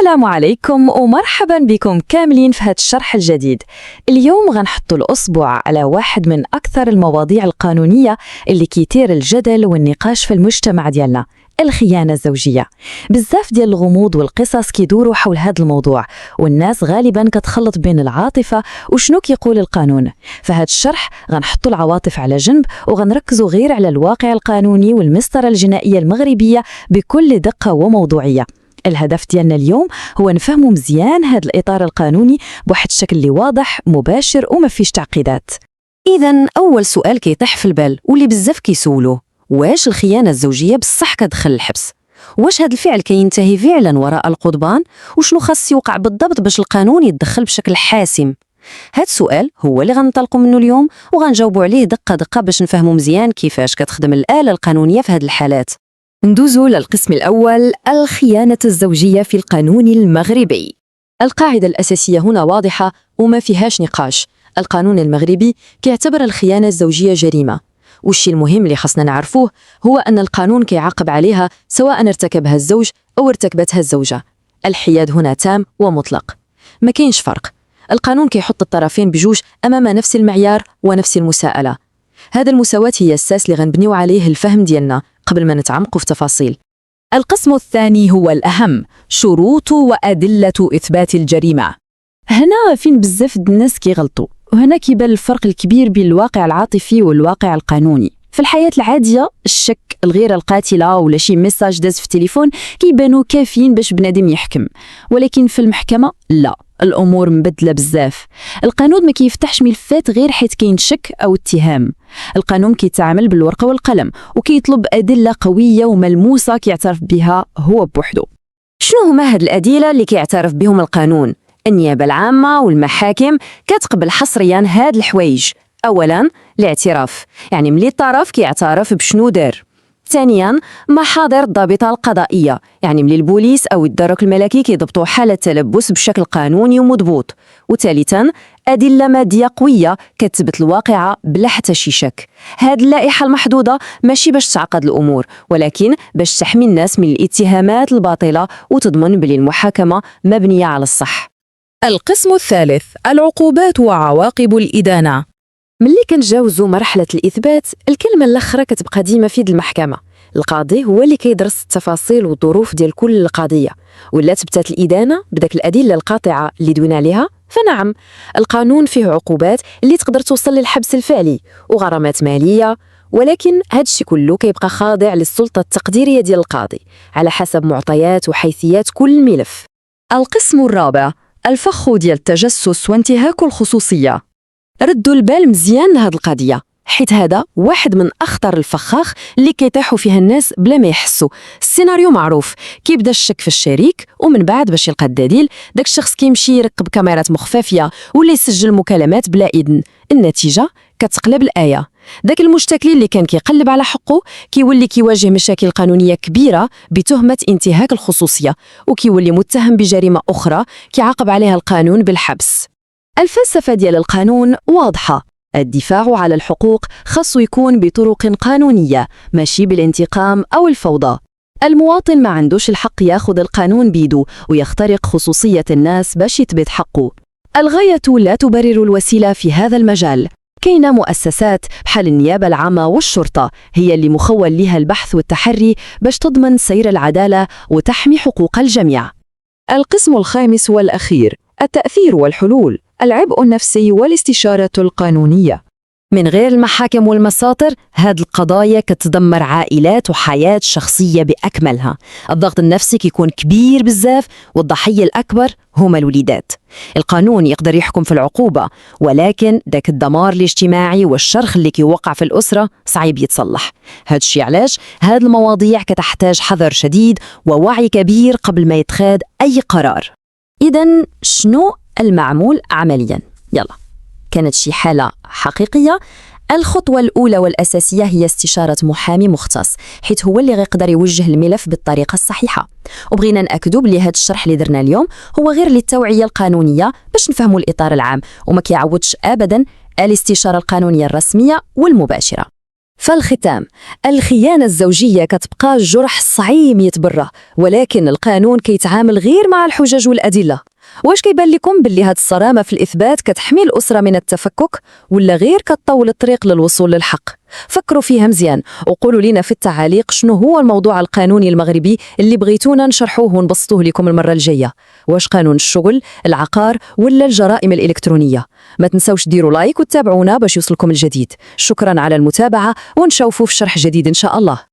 السلام عليكم ومرحبا بكم كاملين في هذا الشرح الجديد. اليوم غنحطوا الأصبع على واحد من أكثر المواضيع القانونية اللي كيثير الجدل والنقاش في المجتمع ديالنا، الخيانة الزوجية. بزاف ديال الغموض والقصص كيدوروا حول هذا الموضوع، والناس غالبا كتخلط بين العاطفة وشنو كيقول القانون. فهاد الشرح غنحطوا العواطف على جنب وغنركزوا غير على الواقع القانوني والمسطرة الجنائية المغربية بكل دقة وموضوعية. الهدف ديالنا اليوم هو نفهموا مزيان هذا الإطار القانوني بواحد الشكل اللي واضح مباشر وما فيش تعقيدات. إذن أول سؤال كيطيح في البال واللي بزاف كيسولوه، واش الخيانة الزوجية بصح كتدخل الحبس؟ واش هذا الفعل كينتهي فعلا وراء القضبان؟ وشنو خاص يوقع بالضبط باش القانون يتدخل بشكل حاسم؟ هذا السؤال هو اللي غنطلقوا منه اليوم وغنجاوبوا عليه دقة دقة باش نفهموا مزيان كيفاش كتخدم الآلة القانونية في هذه الحالات. ندوزوا للقسم الأول، الخيانة الزوجية في القانون المغربي. القاعدة الأساسية هنا واضحة وما فيهاش نقاش. القانون المغربي كيعتبر الخيانة الزوجية جريمة، والشيء المهم اللي خصنا نعرفوه هو أن القانون كيعاقب عليها سواء ارتكبها الزوج أو ارتكبتها الزوجة. الحياد هنا تام ومطلق، ما كاينش فرق. القانون كيحط الطرفين بجوج أمام نفس المعيار ونفس المساءلة. هذا المساواة هي الأساس اللي غنبنيو عليه الفهم ديالنا قبل ما نتعمقوا في تفاصيل. القسم الثاني هو الأهم، شروط وأدلة إثبات الجريمة. هنا فين بزاف الناس كيغلطوا، وهنا كيبان الفرق الكبير بين الواقع العاطفي والواقع القانوني. في الحياة العادية الشك، الغيرة القاتلة ولا شي ميساج داز في التليفون كيبانوا كافيين باش بنادم يحكم، ولكن في المحكمة لا، الأمور مبدلة بزاف. القانون ما كيفتحش ملفات غير حيت كاين شك أو اتهام. القانون كيتعامل بالورقة والقلم وكيطلب أدلة قوية وملموسة كيعترف بها هو بوحده. شنو هما هاد الأدلة اللي كيعترف بهم القانون؟ النيابة العامة والمحاكم كتقبل حصريا هاد الحوايج. أولا الاعتراف، يعني ملي الطرف كيعترف بشنو دار. ثانيا محاضر الضابطة القضائية، يعني ملي البوليس أو الدرك الملكي كيضبطوا حالة تلبس بشكل قانوني ومضبوط. وثالثا أدلة مادية قوية كتثبت الواقعة بلا حتى شي شك. هاد اللائحة المحدودة ماشي باش تعقد الأمور، ولكن باش تحمي الناس من الاتهامات الباطلة وتضمن بلي المحاكمة مبنية على الصح. القسم الثالث، العقوبات وعواقب الإدانة. ملي كنجاوزوا مرحلة الإثبات، الكلمة الأخرى كتبقى ديما في يد المحكمة. القاضي هو اللي كيدرس التفاصيل والظروف ديال كل القضية، ولا تبتات الإدانة بداك الأدلة القاطعة اللي دوينا عليها، فنعم القانون فيه عقوبات اللي تقدر توصل للحبس الفعلي وغرامات مالية، ولكن هذا الشيء كله كيبقى خاضع للسلطة التقديرية ديال القاضي على حسب معطيات وحيثيات كل ملف. القسم الرابع، الفخ ديال التجسس وانتهاك الخصوصية. ردوا البال مزيان لهاد القضية، حيت هذا واحد من أخطر الفخاخ اللي كيطيحوا فيها الناس بلا ما يحسوا. السيناريو معروف، كيبدا الشك في الشريك ومن بعد باش يلقى الدليل داك الشخص كيمشي يركب كاميرات مخففية ولا يسجل مكالمات بلا إذن. النتيجة كتقلب الآية، داك المشتكي اللي كان كيقلب على حقه كيولي كيواجه مشاكل قانونية كبيرة بتهمة انتهاك الخصوصية، وكيولي متهم بجريمة أخرى كيعاقب عليها القانون بالحبس. الفلسفة ديال القانون واضحة، الدفاع على الحقوق خاصو يكون بطرق قانونية ماشي بالانتقام أو الفوضى. المواطن ما عندوش الحق ياخذ القانون بيدو ويخترق خصوصية الناس باش يثبت حقه. الغاية لا تبرر الوسيلة في هذا المجال. كاينة مؤسسات بحال النيابة العامة والشرطة هي اللي مخول لها البحث والتحري باش تضمن سير العدالة وتحمي حقوق الجميع. القسم الخامس والأخير، التأثير والحلول، العبء النفسي والاستشارة القانونية. من غير المحاكم والمساطر هاد القضايا كتدمر عائلات وحياة شخصية بأكملها. الضغط النفسي كيكون كبير بزاف والضحية الأكبر هما الوليدات. القانون يقدر يحكم في العقوبة، ولكن داك الدمار الاجتماعي والشرخ اللي كيوقع في الأسرة صعيب يتصلح. هاد الشيء علاش هاد المواضيع كتحتاج حذر شديد ووعي كبير قبل ما يتخاذ أي قرار. إذن شنو المعمول عملياً؟ يلا، كانت شي حالة حقيقية، الخطوة الأولى والأساسية هي استشارة محامي مختص، حيث هو اللي غيقدر يوجه الملف بالطريقة الصحيحة. وبغينا نأكدوا بلي هذا الشرح اللي درنا اليوم هو غير للتوعية القانونية باش نفهموا الإطار العام، وما كيعوضش أبداً الاستشارة القانونية الرسمية والمباشرة. فالختام، الخيانة الزوجية كتبقى جرح صعيم يتبرى، ولكن القانون كيتعامل غير مع الحجج والأدلة. واش كيبان لكم باللي هاد الصرامة في الإثبات كتحمي الأسرة من التفكك، ولا غير كتطول الطريق للوصول للحق؟ فكروا فيها مزيان وقولوا لنا في التعاليق شنو هو الموضوع القانوني المغربي اللي بغيتونا نشرحوه ونبسطوه لكم المرة الجاية. واش قانون الشغل، العقار، ولا الجرائم الإلكترونية؟ ما تنسوش ديروا لايك وتتابعونا باش يوصلكم الجديد. شكرا على المتابعة، ونشوفوا في شرح جديد إن شاء الله.